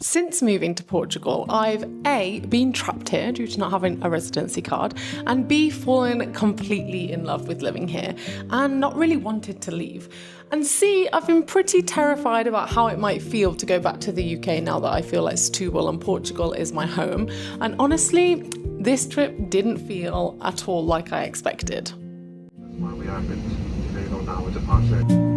Since moving to Portugal, I've A, been trapped here due to not having a residency card, and B, fallen completely in love with living here and not really wanted to leave. And C, I've been pretty terrified about how it might feel to go back to the UK now that I feel like Setúbal and Portugal is my home. And honestly, this trip didn't feel at all like I expected. That's why we are, but you know, now with departure.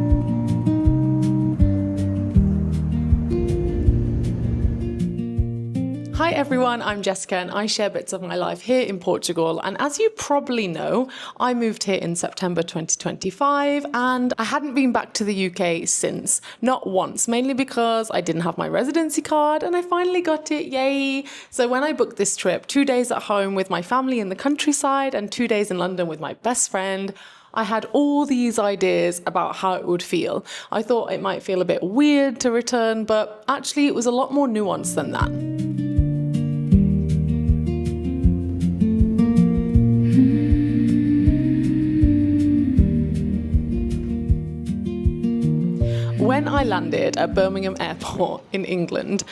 Hi everyone, I'm Jessica and I share bits of my life here in Portugal, and as you probably know, I moved here in September 2025 and I hadn't been back to the UK since, not once, mainly because I didn't have my residency card and I finally got it, yay! So when I booked this trip, 2 days at home with my family in the countryside and 2 days in London with my best friend, I had all these ideas about how it would feel. I thought it might feel a bit weird to return, but actually it was a lot more nuanced than that. When I landed at Birmingham Airport in England,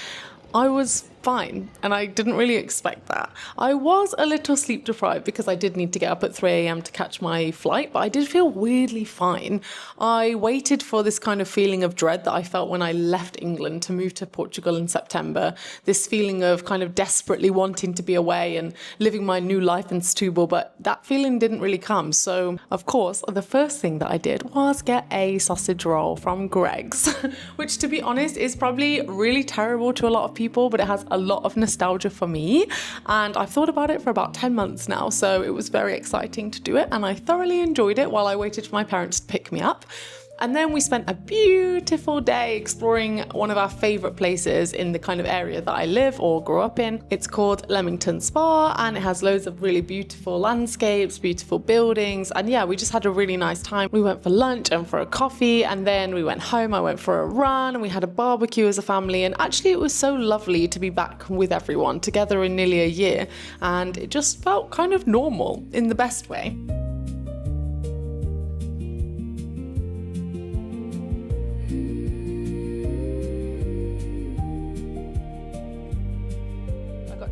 I was fine, and I didn't really expect that. I was a little sleep deprived because I did need to get up at 3 a.m. to catch my flight, but I did feel weirdly fine. I waited for this kind of feeling of dread that I felt when I left England to move to Portugal in September, this feeling of kind of desperately wanting to be away and living my new life in Setúbal, but that feeling didn't really come. So, of course, the first thing that I did was get a sausage roll from Greggs, which, to be honest, is probably really terrible to a lot of people, but it has a lot of nostalgia for me, and I've thought about it for about 10 months now, so it was very exciting to do it, and I thoroughly enjoyed it while I waited for my parents to pick me up. And then we spent a beautiful day exploring one of our favourite places in the kind of area that I live or grew up in. It's called Leamington Spa, and it has loads of really beautiful landscapes, beautiful buildings, and yeah, we just had a really nice time. We went for lunch and for a coffee, and then we went home. I went for a run, and we had a barbecue as a family, and actually it was so lovely to be back with everyone together in nearly a year, and it just felt kind of normal in the best way.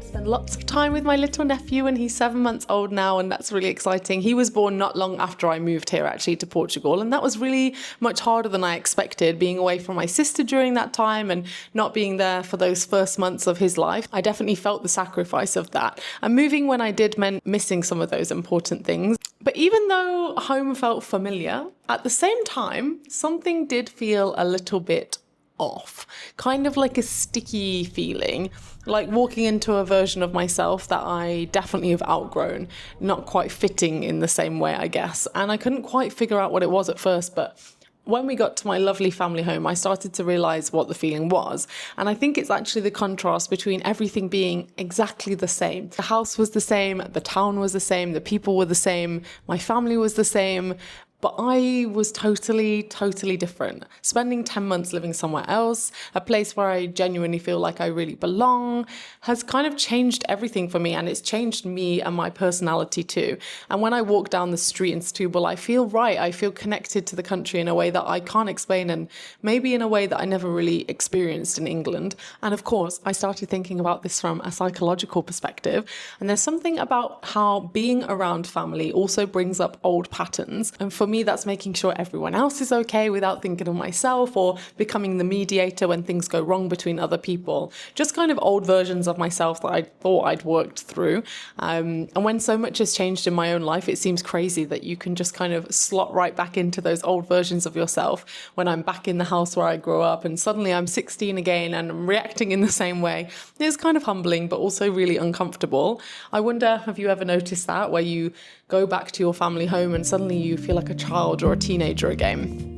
Spend lots of time with my little nephew, and he's 7 months old now, and that's really exciting. He was born not long after I moved here actually to Portugal, and that was really much harder than I expected, being away from my sister during that time and not being there for those first months of his life. I definitely felt the sacrifice of that, and moving when I did meant missing some of those important things. But even though home felt familiar, at the same time something did feel a little bit off, kind of like a sticky feeling, like walking into a version of myself that I definitely have outgrown, not quite fitting in the same way, I guess. And I couldn't quite figure out what it was at first, but when we got to my lovely family home, I started to realise what the feeling was. And I think it's actually the contrast between everything being exactly the same. The house was the same, the town was the same, the people were the same, my family was the same, but I was totally different. Spending 10 months living somewhere else, a place where I genuinely feel like I really belong, has kind of changed everything for me, and it's changed me and my personality too. And when I walk down the street in Setúbal, I feel right. I feel connected to the country in a way that I can't explain, and maybe in a way that I never really experienced in England. And of course, I started thinking about this from a psychological perspective, and there's something about how being around family also brings up old patterns. And for me, that's making sure everyone else is okay without thinking of myself, or becoming the mediator when things go wrong between other people. Just kind of old versions of myself that I thought I'd worked through. And when so much has changed in my own life, it seems crazy that you can just kind of slot right back into those old versions of yourself when I'm back in the house where I grew up and suddenly I'm 16 again and I'm reacting in the same way. It's kind of humbling, but also really uncomfortable. I wonder, have you ever noticed that, where you go back to your family home and suddenly you feel like a child or a teenager again?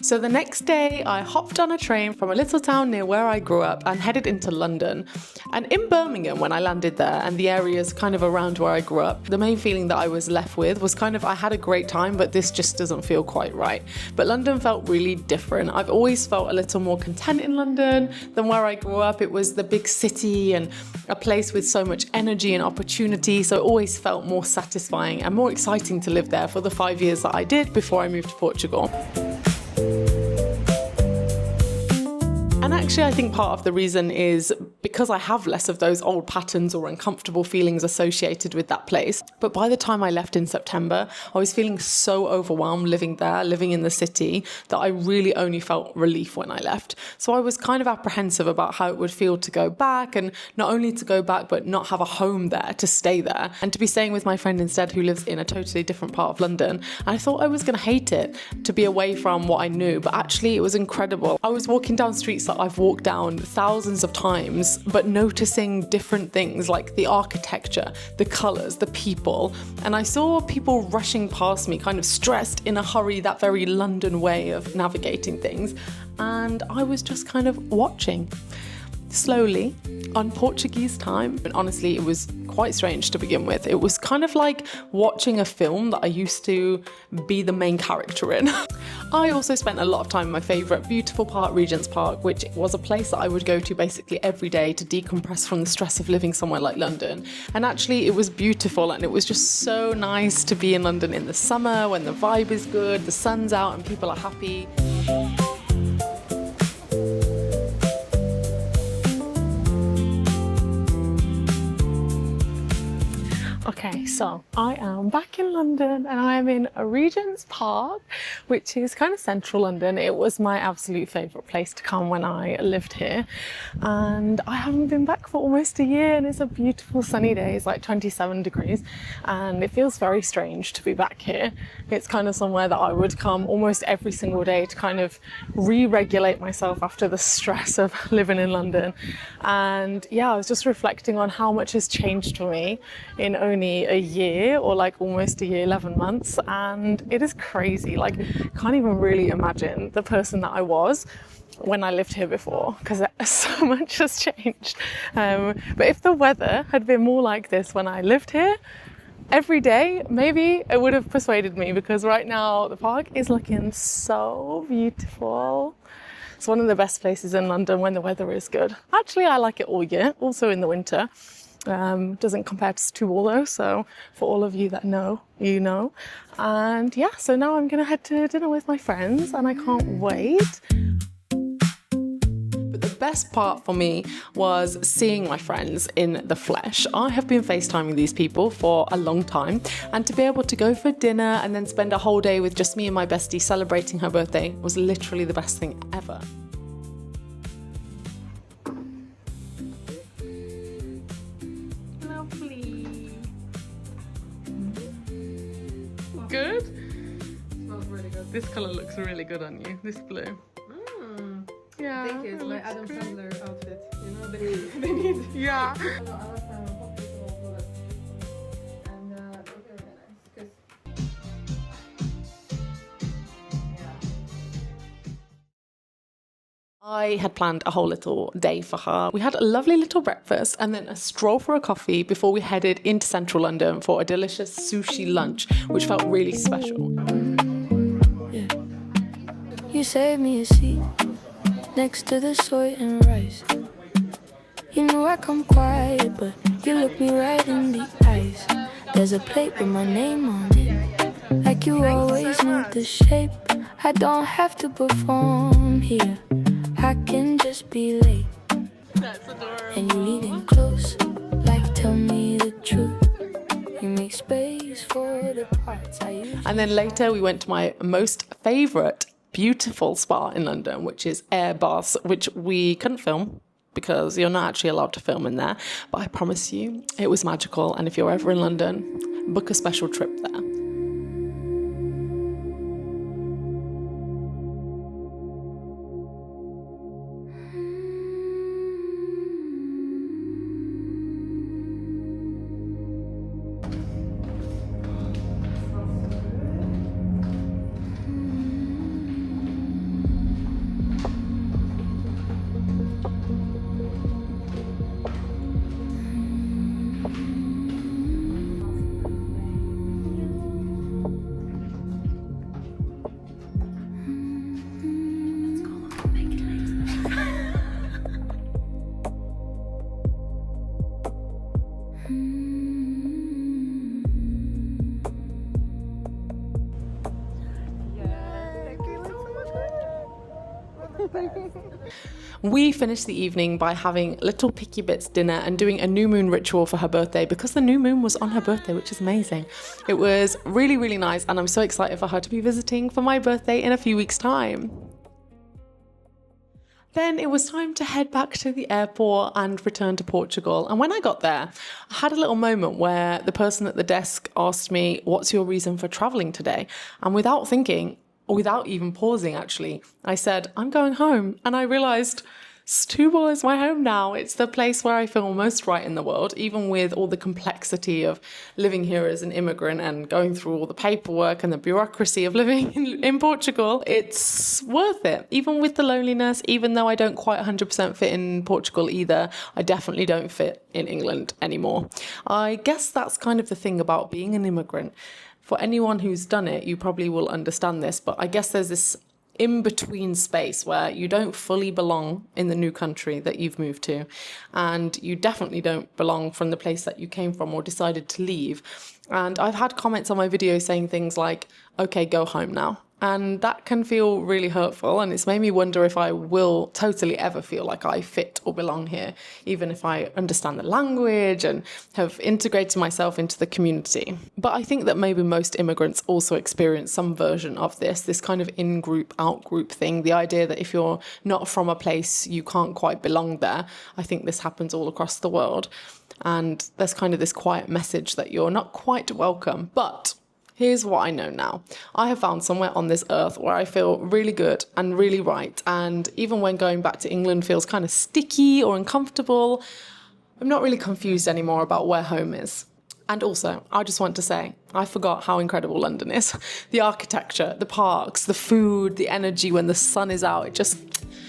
So the next day I hopped on a train from a little town near where I grew up and headed into London. And in Birmingham, when I landed there and the areas kind of around where I grew up, the main feeling that I was left with was kind of, I had a great time, but this just doesn't feel quite right. But London felt really different. I've always felt a little more content in London than where I grew up. It was the big city and a place with so much energy and opportunity. So it always felt more satisfying and more exciting to live there for the 5 years that I did before I moved to Portugal. And actually, I think part of the reason is because I have less of those old patterns or uncomfortable feelings associated with that place. But by the time I left in September, I was feeling so overwhelmed living there, living in the city, that I really only felt relief when I left. So I was kind of apprehensive about how it would feel to go back, and not only to go back, but not have a home there, to stay there, and to be staying with my friend instead who lives in a totally different part of London. And I thought I was going to hate it to be away from what I knew, but actually it was incredible. I was walking down streets that I've walked down thousands of times, but noticing different things like the architecture, the colours, the people. And I saw people rushing past me, kind of stressed, in a hurry, that very London way of navigating things. And I was just kind of watching, slowly, on Portuguese time. And honestly, it was quite strange to begin with. It was kind of like watching a film that I used to be the main character in. I also spent a lot of time in my favourite beautiful park, Regent's Park, which was a place that I would go to basically every day to decompress from the stress of living somewhere like London. And actually it was beautiful, and it was just so nice to be in London in the summer when the vibe is good, the sun's out and people are happy. Okay, so I am back in London and I am in Regent's Park, which is kind of central London. It was my absolute favourite place to come when I lived here, and I haven't been back for almost a year, and it's a beautiful sunny day. It's like 27 degrees and it feels very strange to be back here. It's kind of somewhere that I would come almost every single day to kind of re-regulate myself after the stress of living in London. And yeah, I was just reflecting on how much has changed for me in only a year, or like almost a year, 11 months, and it is crazy. Like, can't even really imagine the person that I was when I lived here before, because so much has changed. But if the weather had been more like this when I lived here every day, maybe it would have persuaded me, because right now the park is looking so beautiful. It's one of the best places in London when the weather is good. Actually, I like it all year, also in the winter. Doesn't compare to Setúbal though, so for all of you that know, you know. And yeah, so now I'm gonna head to dinner with my friends and I can't wait. But the best part for me was seeing my friends in the flesh. I have been FaceTiming these people for a long time, and to be able to go for dinner and then spend a whole day with just me and my bestie celebrating her birthday was literally the best thing ever. Good? Smells really good. This colour looks really good on you, this blue. Yeah. Thank you. It's my looks Adam great. Sandler outfit. You know, they need. Yeah. I like hot people products. And they're really nice. I had planned a whole little day for her. We had a lovely little breakfast and then a stroll for a coffee before we headed into central London for a delicious sushi lunch, which felt really special. Yeah. You saved me a seat next to the soy and rice. You know I come quiet, but you look me right in the eyes. There's a plate with my name on it, like you always knew the shape. I don't have to perform here, I can just be late. That's adorable. And you leaning close, like tell me the truth. You make space for the parts I usually. And then later we went to my most favourite beautiful spa in London, which is Air Baths, which we couldn't film because you're not actually allowed to film in there. But I promise you, it was magical. And if you're ever in London, book a special trip there. We finished the evening by having Little Picky Bits dinner and doing a new moon ritual for her birthday because the new moon was on her birthday, which is amazing. It was really, really nice, and I'm so excited for her to be visiting for my birthday in a few weeks' time. Then it was time to head back to the airport and return to Portugal. And when I got there, I had a little moment where the person at the desk asked me, "What's your reason for traveling today?" And without thinking, or without even pausing actually, I said, "I'm going home." And I realized Setúbal is my home now. It's the place where I feel most right in the world, even with all the complexity of living here as an immigrant and going through all the paperwork and the bureaucracy of living in Portugal. It's worth it, even with the loneliness, even though I don't quite 100% fit in Portugal either. I definitely don't fit in England anymore. I guess that's kind of the thing about being an immigrant. For anyone who's done it, you probably will understand this, but I guess there's this in-between space where you don't fully belong in the new country that you've moved to, and you definitely don't belong from the place that you came from or decided to leave. And I've had comments on my video saying things like, "Okay, go home now." And that can feel really hurtful, and it's made me wonder if I will totally ever feel like I fit or belong here, even if I understand the language and have integrated myself into the community. But I think that maybe most immigrants also experience some version of this kind of in-group, out-group thing, the idea that if you're not from a place, you can't quite belong there. I think this happens all across the world. And there's kind of this quiet message that you're not quite welcome, but here's what I know now. I have found somewhere on this earth where I feel really good and really right. And even when going back to England feels kind of sticky or uncomfortable, I'm not really confused anymore about where home is. And also, I just want to say, I forgot how incredible London is. The architecture, the parks, the food, the energy when the sun is out, it just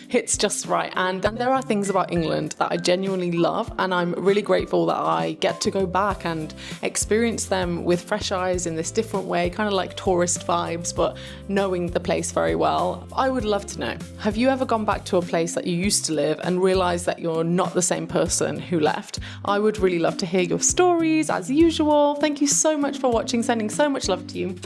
hits just right. And there are things about England that I genuinely love, and I'm really grateful that I get to go back and experience them with fresh eyes in this different way, kind of like tourist vibes, but knowing the place very well. I would love to know, have you ever gone back to a place that you used to live and realized that you're not the same person who left? I would really love to hear your stories as usual. Thank you so much for watching, sending so much love to you.